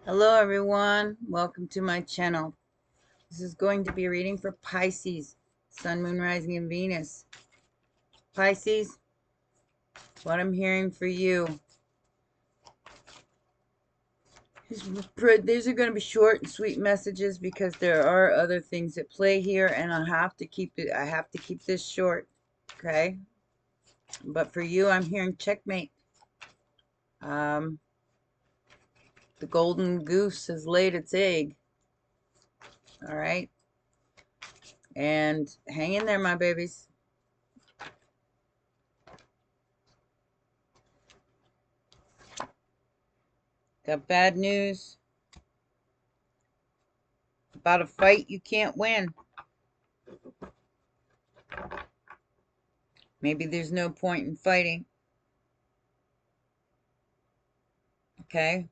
Hello everyone, welcome to my channel. This is going to be a reading for Pisces, Sun, Moon, Rising, and Venus. Pisces, what I'm hearing for you is these are going to be short and sweet messages because there are other things at play here, and I have to keep this short, okay? But for you, I'm hearing checkmate. The golden goose has laid its egg. All right, and hang in there, my babies. Got bad news about a fight you can't win. Maybe there's no point in fighting. Okay?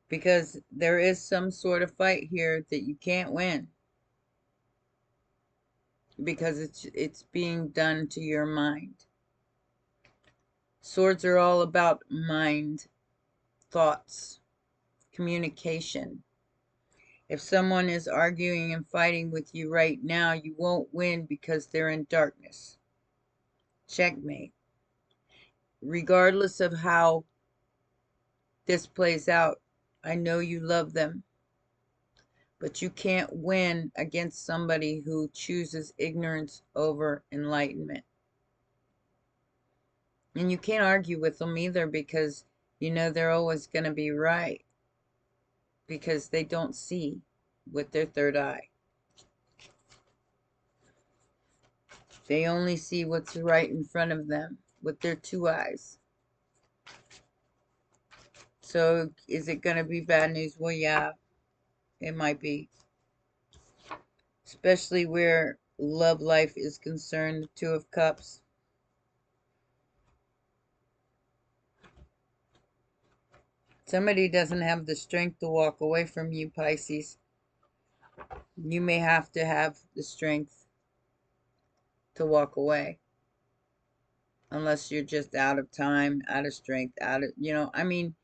Because there is some sort of fight here that you can't win. Because it's being done to your mind. Swords are all about mind, thoughts, communication. If someone is arguing and fighting with you right now, you won't win because they're in darkness. Checkmate. Regardless of how this plays out, I know you love them, but you can't win against somebody who chooses ignorance over enlightenment. And you can't argue with them either because you know they're always going to be right because they don't see with their third eye. They only see what's right in front of them with their two eyes. So is it going to be bad news? Well, yeah, it might be. Especially where love life is concerned, the Two of Cups. Somebody doesn't have the strength to walk away from you, Pisces. You may have to have the strength to walk away. Unless you're just out of time, out of strength, I mean,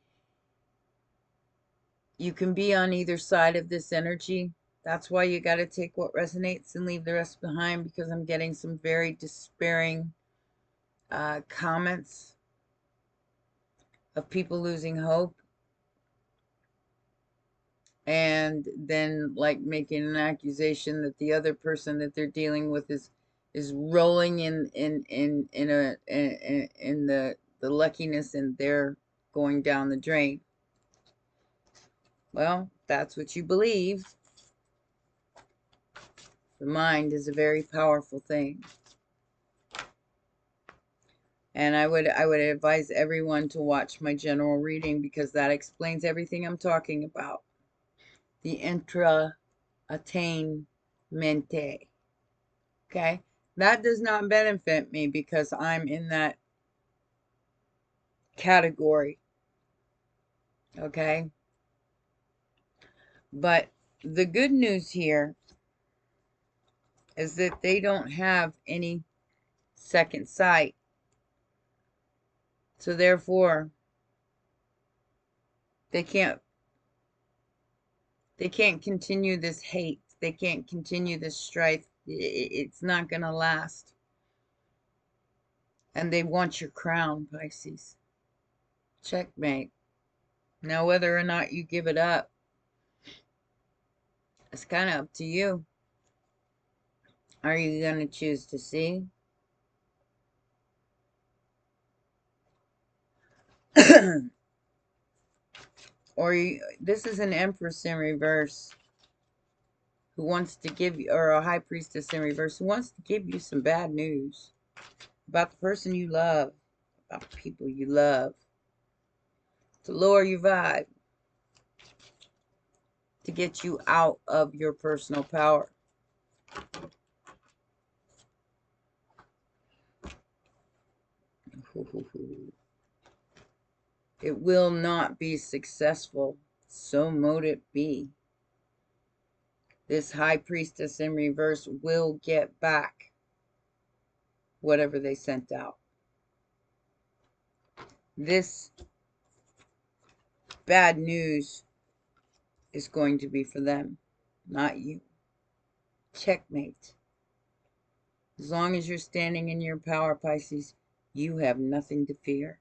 you can be on either side of this energy. That's why you got to take what resonates and leave the rest behind, because I'm getting some very despairing comments of people losing hope. And then like making an accusation that the other person that they're dealing with is rolling in the luckiness, and they're going down the drain. Well, that's what you believe. The mind is a very powerful thing. And I would advise everyone to watch my general reading, because that explains everything I'm talking about. The intra-attainmente. Okay? That does not benefit me because I'm in that category. Okay? But the good news here is that they don't have any second sight. So therefore, they can't continue this hate. They can't continue this strife. It's not going to last. And they want your crown, Pisces. Checkmate. Now, whether or not you give it up, it's kind of up to you. Are you going to choose to see? Or this is an Empress in reverse who wants to give you, or a High Priestess in reverse who wants to give you some bad news about the person you love, about the people you love, to lower your vibe, to get you out of your personal power. It will not be successful, so mote it be. This High Priestess in reverse will get back whatever they sent out. This bad news is going to be for them, not you. Checkmate. As long as you're standing in your power, Pisces, you have nothing to fear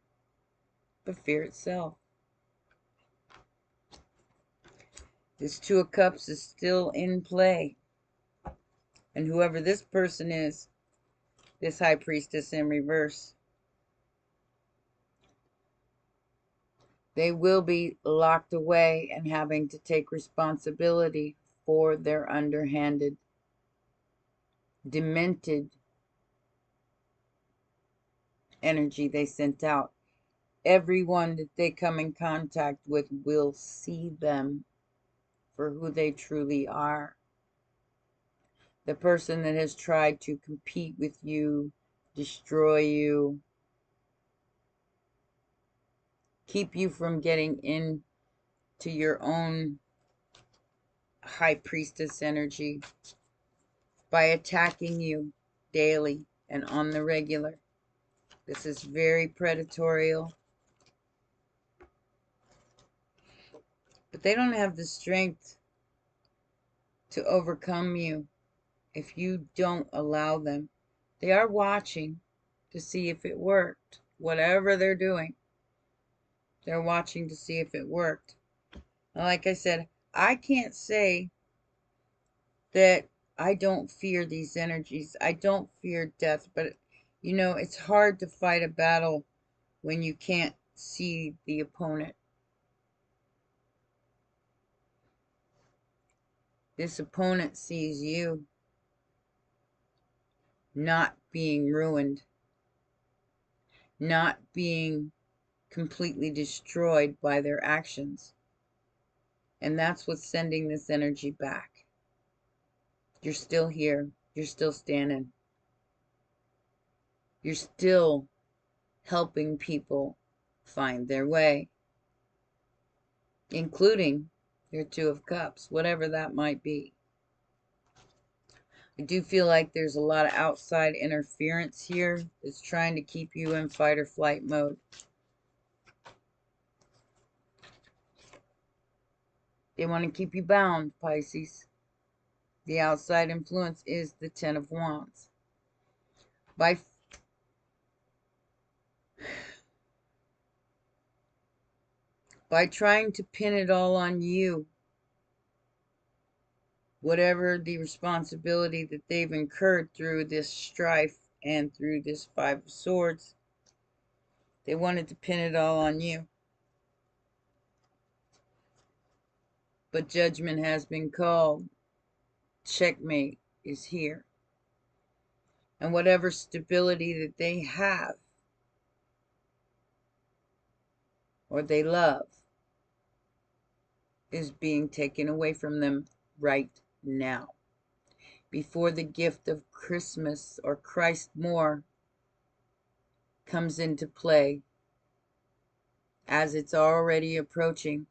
but fear itself. This Two of Cups is still in play. And whoever this person is, this High Priestess in reverse, they will be locked away and having to take responsibility for their underhanded, demented energy they sent out. Everyone that they come in contact with will see them for who they truly are. The person that has tried to compete with you, destroy you, keep you from getting into your own High Priestess energy by attacking you daily and on the regular. This is very predatory, but they don't have the strength to overcome you if you don't allow them. They are watching to see if it worked. Whatever they're doing, they're watching to see if it worked. Like I said, I can't say that I don't fear these energies. I don't fear death, but you know, it's hard to fight a battle when you can't see the opponent. This opponent sees you not being ruined, not being completely destroyed by their actions. And that's what's sending this energy back. You're still here. You're still standing. You're still helping people find their way, including your Two of Cups, whatever that might be. I do feel like there's a lot of outside interference here that's trying to keep you in fight or flight mode. They want to keep you bound, Pisces. The outside influence is the Ten of Wands. By trying to pin it all on you, whatever the responsibility that they've incurred through this strife and through this Five of Swords, they wanted to pin it all on you. But judgment has been called. Checkmate is here. And whatever stability that they have or they love is being taken away from them right now. Before the gift of Christmas or Christ more comes into play, as it's already approaching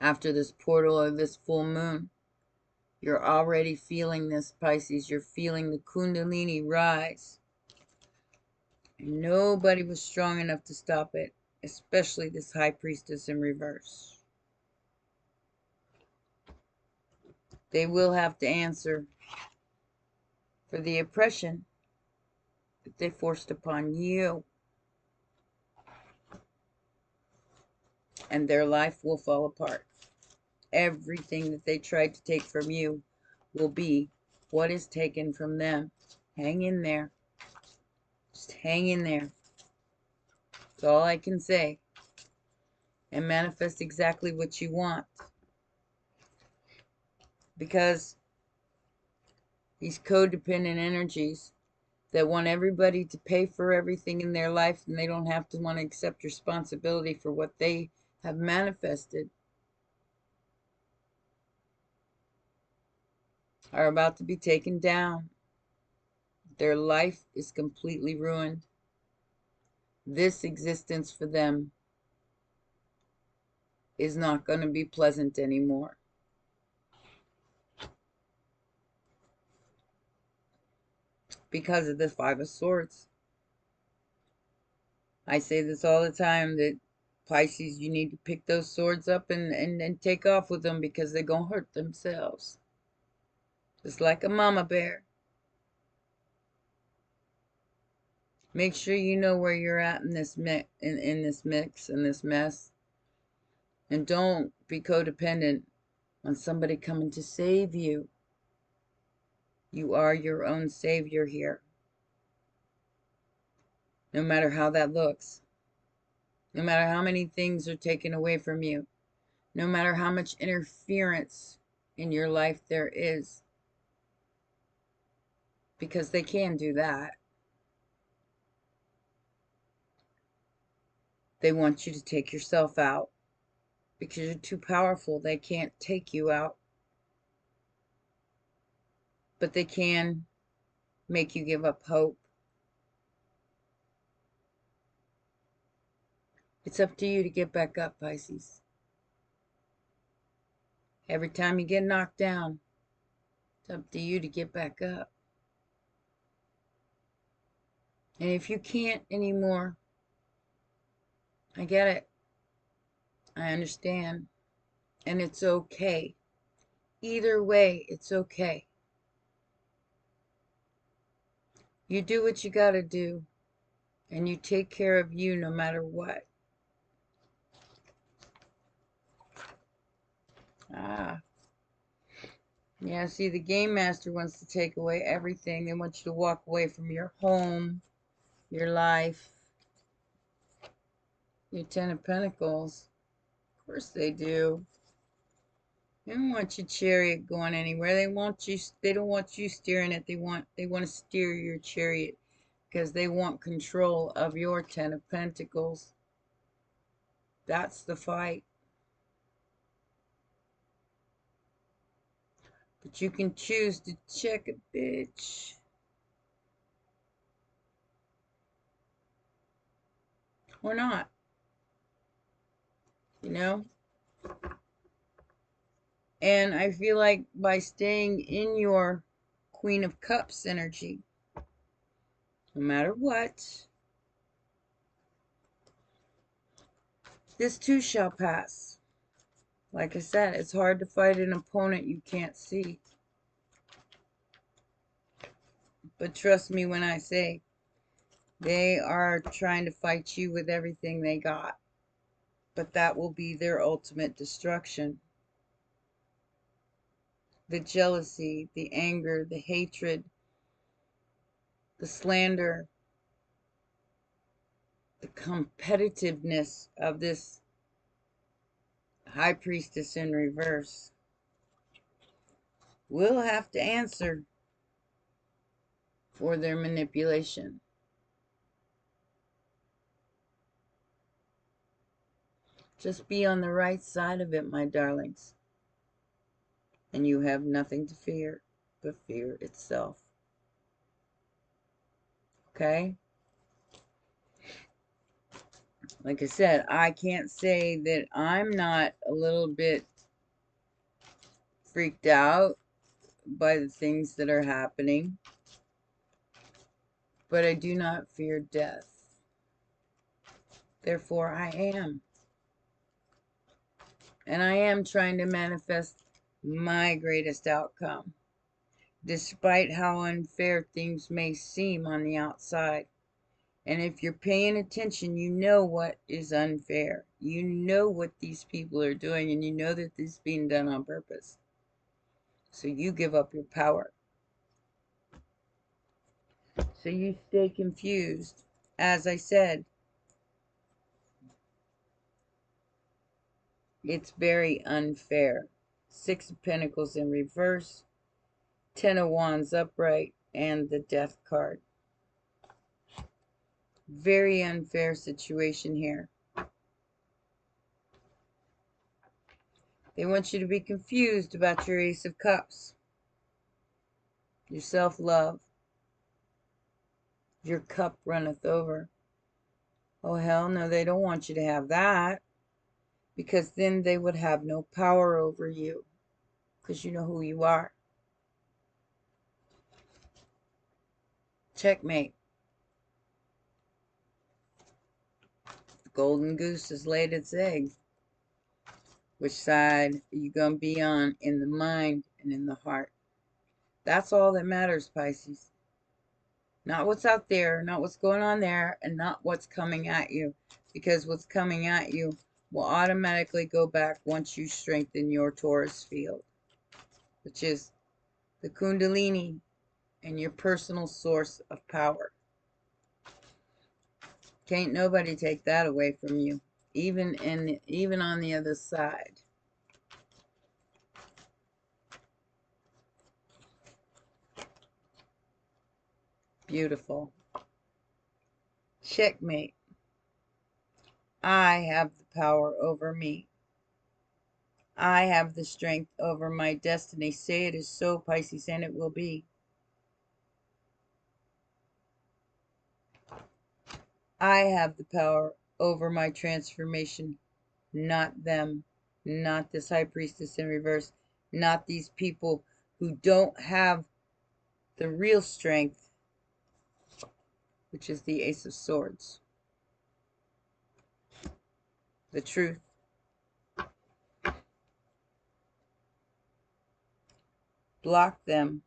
after this portal or this full moon. You're already feeling this, Pisces. You're feeling the Kundalini rise. And nobody was strong enough to stop it, especially this High Priestess in reverse. They will have to answer for the oppression that they forced upon you. And their life will fall apart. Everything that they tried to take from you will be what is taken from them. Hang in there. Just hang in there. That's all I can say. And manifest exactly what you want. Because these codependent energies that want everybody to pay for everything in their life and they don't have to want to accept responsibility for what they have manifested are about to be taken down. Their life is completely ruined. This existence for them is not going to be pleasant anymore. Because of the Five of Swords. I say this all the time, that Pisces, you need to pick those swords up and take off with them, because they're going to hurt themselves. Just like a mama bear. Make sure you know where you're at in this in this mix, in this mess. And don't be codependent on somebody coming to save you. You are your own savior here. No matter how that looks. No matter how many things are taken away from you. No matter how much interference in your life there is. Because they can do that. They want you to take yourself out. Because you're too powerful. They can't take you out. But they can make you give up hope. It's up to you to get back up, Pisces. Every time you get knocked down, it's up to you to get back up. And if you can't anymore, I get it. I understand. And it's okay. Either way, it's okay. You do what you gotta do. And you take care of you no matter what. Ah. Yeah, see, the Game Master wants to take away everything. They want you to walk away from your home, your life, your Ten of Pentacles. Of course they do. They don't want your chariot going anywhere. They don't want you steering it. They want to steer your chariot because they want control of your Ten of Pentacles. That's the fight. But you can choose to check it, bitch. Or not. You know? And I feel like by staying in your Queen of Cups energy, no matter what, this too shall pass. Like I said, it's hard to fight an opponent you can't see. But trust me when I say, they are trying to fight you with everything they got. But that will be their ultimate destruction. The jealousy, the anger, the hatred, the slander, the competitiveness of this High Priestess in reverse will have to answer for their manipulation. Just be on the right side of it, my darlings. And you have nothing to fear but fear itself. Okay? Like I said, I can't say that I'm not a little bit freaked out by the things that are happening. But I do not fear death. Therefore, I am. And I am trying to manifest my greatest outcome, despite how unfair things may seem on the outside. And if you're paying attention, you know what is unfair. You know what these people are doing, and you know that this is being done on purpose. So you give up your power. So you stay confused. As I said, it's very unfair. Six of Pentacles in reverse, Ten of Wands upright, and the Death card. Very unfair situation here. They want you to be confused about your Ace of Cups. Your self-love. Your cup runneth over. Oh, hell no, they don't want you to have that. Because then they would have no power over you. Because you know who you are. Checkmate. Golden goose has laid its egg. Which side are you going to be on in the mind and in the heart? That's all that matters, Pisces. Not what's out there, not what's going on there, and not what's coming at you. Because what's coming at you will automatically go back once you strengthen your Taurus field, which is the Kundalini and your personal source of power. Can't nobody take that away from you, even on the other side. Beautiful. Checkmate. I have the power over me. I have the strength over my destiny. Say it is so, Pisces, and it will be. I have the power over my transformation, not them, not this high priestess in reverse, not these people who don't have the real strength, which is the Ace of Swords. The truth. Block them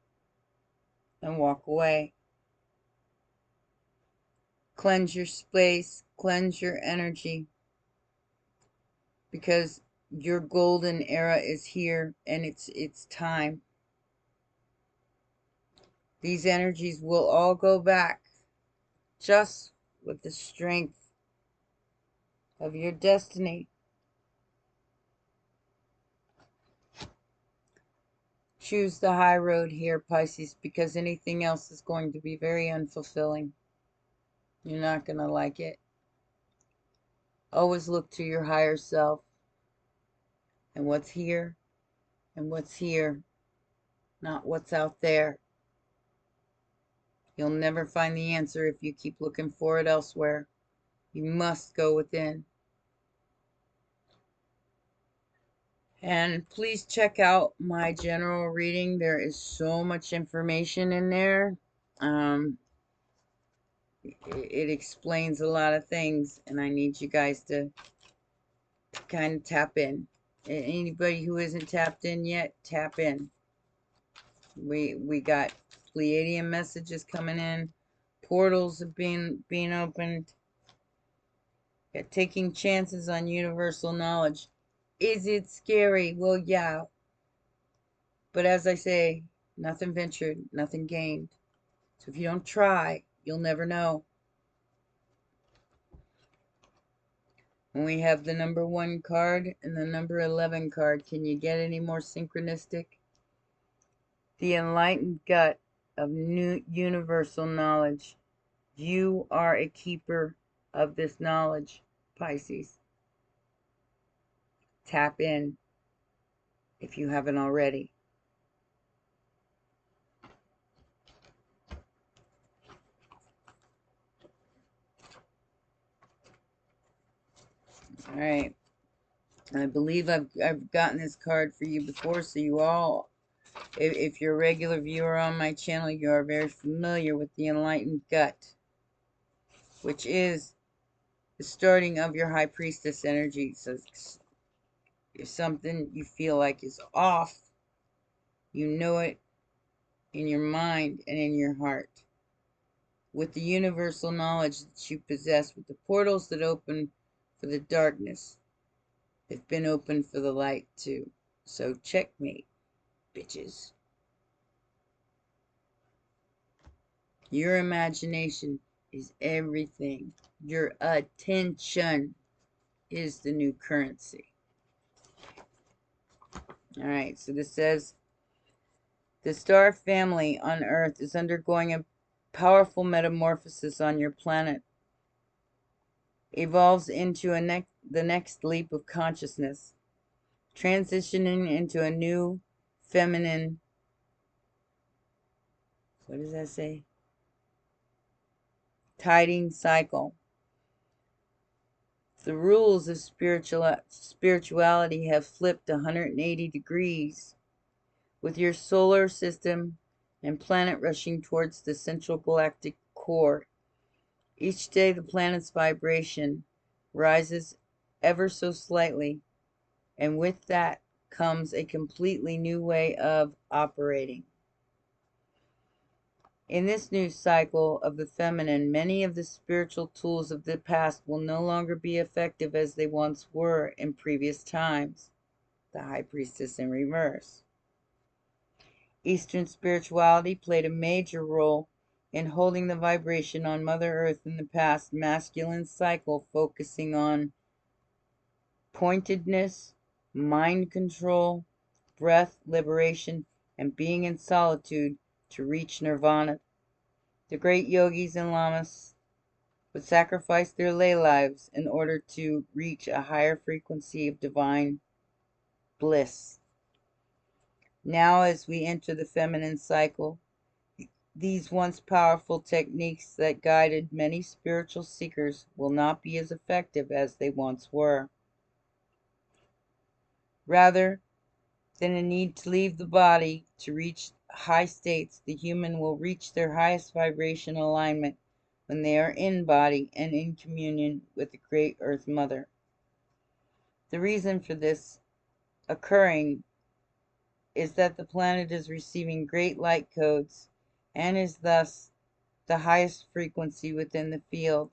and walk away. Cleanse your space, cleanse your energy, because your golden era is here and it's time. These energies will all go back just with the strength of your destiny. Choose the high road here, Pisces, because anything else is going to be very unfulfilling. You're not going to like it. Always look to your higher self and what's here and what's here, not what's out there. You'll never find the answer if you keep looking for it elsewhere. You must go within. And please check out my general reading. There is so much information in there. It explains a lot of things, and I need you guys to kind of tap in. Anybody who isn't tapped in yet, tap in. We got Pleiadian messages coming in. Portals are being opened. Got taking chances on universal knowledge. Is it scary? Well, yeah. But as I say, nothing ventured, nothing gained. So if you don't try, you'll never know. And we have the number 1 card and the number 11 card. Can you get any more synchronistic? The enlightened gut of new universal knowledge. You are a keeper of this knowledge, Pisces. Tap in if you haven't already. All right. I believe I've gotten this card for you before, so you all, if you're a regular viewer on my channel, you are very familiar with the enlightened gut, which is the starting of your high priestess energy. So if something you feel like is off, you know it in your mind and in your heart. With the universal knowledge that you possess, with the portals that open for the darkness, they've been opened for the light too. So checkmate, bitches. Your imagination is everything. Your attention is the new currency. All right, so this says, the star family on Earth is undergoing a powerful metamorphosis on your planet. Evolves into the next leap of consciousness, transitioning into a new feminine, what does that say? Tiding cycle. The rules of spirituality have flipped 180 degrees, with your solar system and planet rushing towards the central galactic core. Each day the planet's vibration rises ever so slightly, and with that comes a completely new way of operating. In this new cycle of the feminine, many of the spiritual tools of the past will no longer be effective as they once were in previous times. The High Priestess in reverse. Eastern spirituality played a major role in holding the vibration on Mother Earth in the past masculine cycle, focusing on pointedness, mind control, breath liberation, and being in solitude to reach nirvana. The great yogis and lamas would sacrifice their lay lives in order to reach a higher frequency of divine bliss. Now, as we enter the feminine cycle, these once powerful techniques that guided many spiritual seekers will not be as effective as they once were. Rather than a need to leave the body to reach high states, the human will reach their highest vibration alignment when they are in body and in communion with the great Earth Mother. The reason for this occurring is that the planet is receiving great light codes and is thus the highest frequency within the field.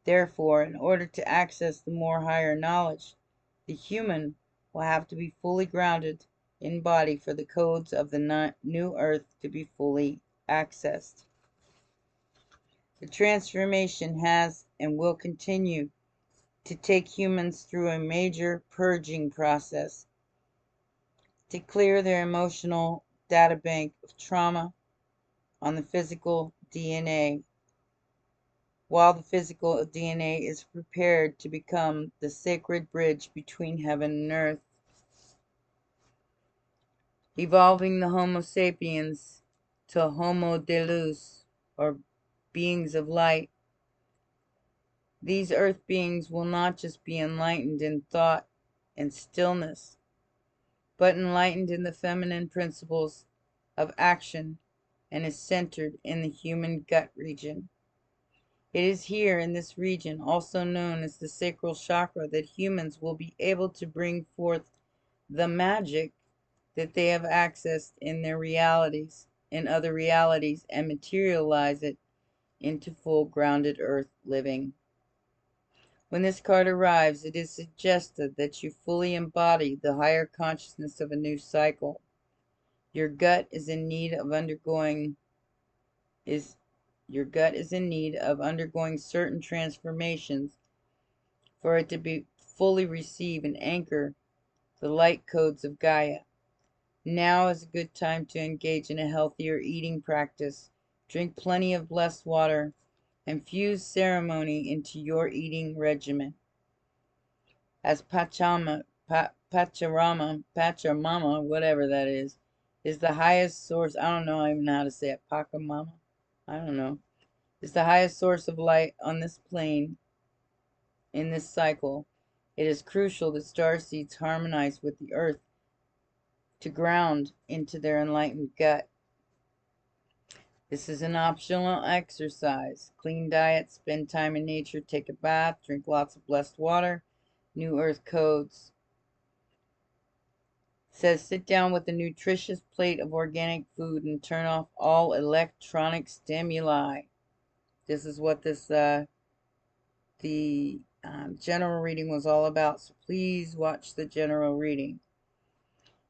Therefore, in order to access the more higher knowledge, the human will have to be fully grounded in body for the codes of the new earth to be fully accessed. The transformation has and will continue to take humans through a major purging process to clear their emotional data bank of trauma on the physical DNA, while the physical DNA is prepared to become the sacred bridge between heaven and earth. Evolving the Homo sapiens to Homo de Luz, or beings of light. These earth beings will not just be enlightened in thought and stillness, but enlightened in the feminine principles of action and is centered in the human gut region. It is here in this region, also known as the sacral chakra, that humans will be able to bring forth the magic that they have accessed in their realities, in other realities, and materialize it into full grounded earth living. When this card arrives, it is suggested that you fully embody the higher consciousness of a new cycle. Your gut is in need of undergoing certain transformations for it to be fully receive and anchor the light codes of Gaia. Now is a good time to engage in a healthier eating practice. Drink plenty of blessed water and fuse ceremony into your eating regimen. As Pachamama, whatever that is the highest source. I don't know even how to say it. Pachamama? I don't know. Is the highest source of light on this plane in this cycle. It is crucial that star seeds harmonize with the earth to ground into their enlightened gut. This is an optional exercise. Clean diet, spend time in nature, take a bath, drink lots of blessed water. New earth codes. It says sit down with a nutritious plate of organic food and turn off all electronic stimuli. This is what this the general reading was all about, so please watch the general reading.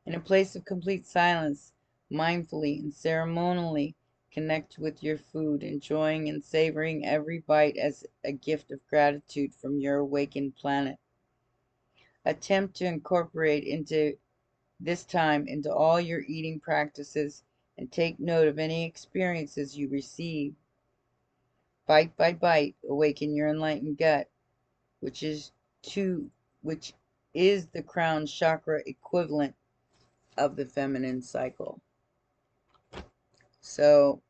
In a place of complete silence, mindfully and ceremonially connect with your food, enjoying and savoring every bite as a gift of gratitude from your awakened planet. Attempt to incorporate into this time into all your eating practices and take note of any experiences you receive. Bite by bite, awaken your enlightened gut, which is the crown chakra equivalent of the feminine cycle. So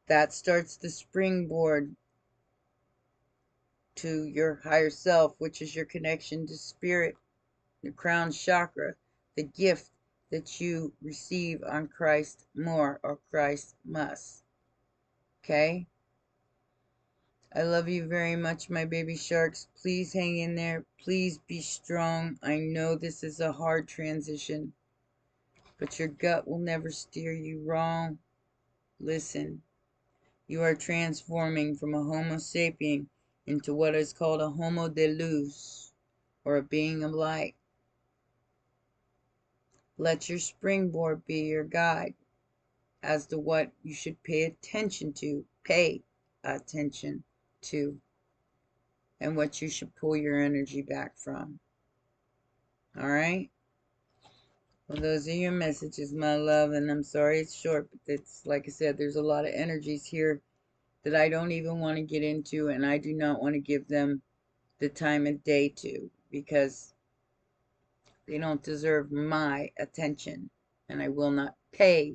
that starts the springboard to your higher self, which is your connection to spirit, the crown chakra, the gift that you receive on Christ more or Christ must. Okay? I love you very much, my baby sharks. Please hang in there. Please be strong. I know this is a hard transition, but your gut will never steer you wrong. Listen, you are transforming from a Homo sapien into what is called a Homo de Luz, or a being of light. Let your springboard be your guide as to what you should pay attention to, and what you should pull your energy back from. All right? Well, those are your messages, my love, and I'm sorry it's short, but it's like I said, there's a lot of energies here that I don't even want to get into, and I do not want to give them the time of day to, because they don't deserve my attention, and I will not pay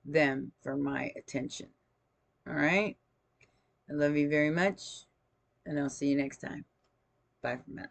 them for my attention. All right? I love you very much, and I'll see you next time. Bye for now.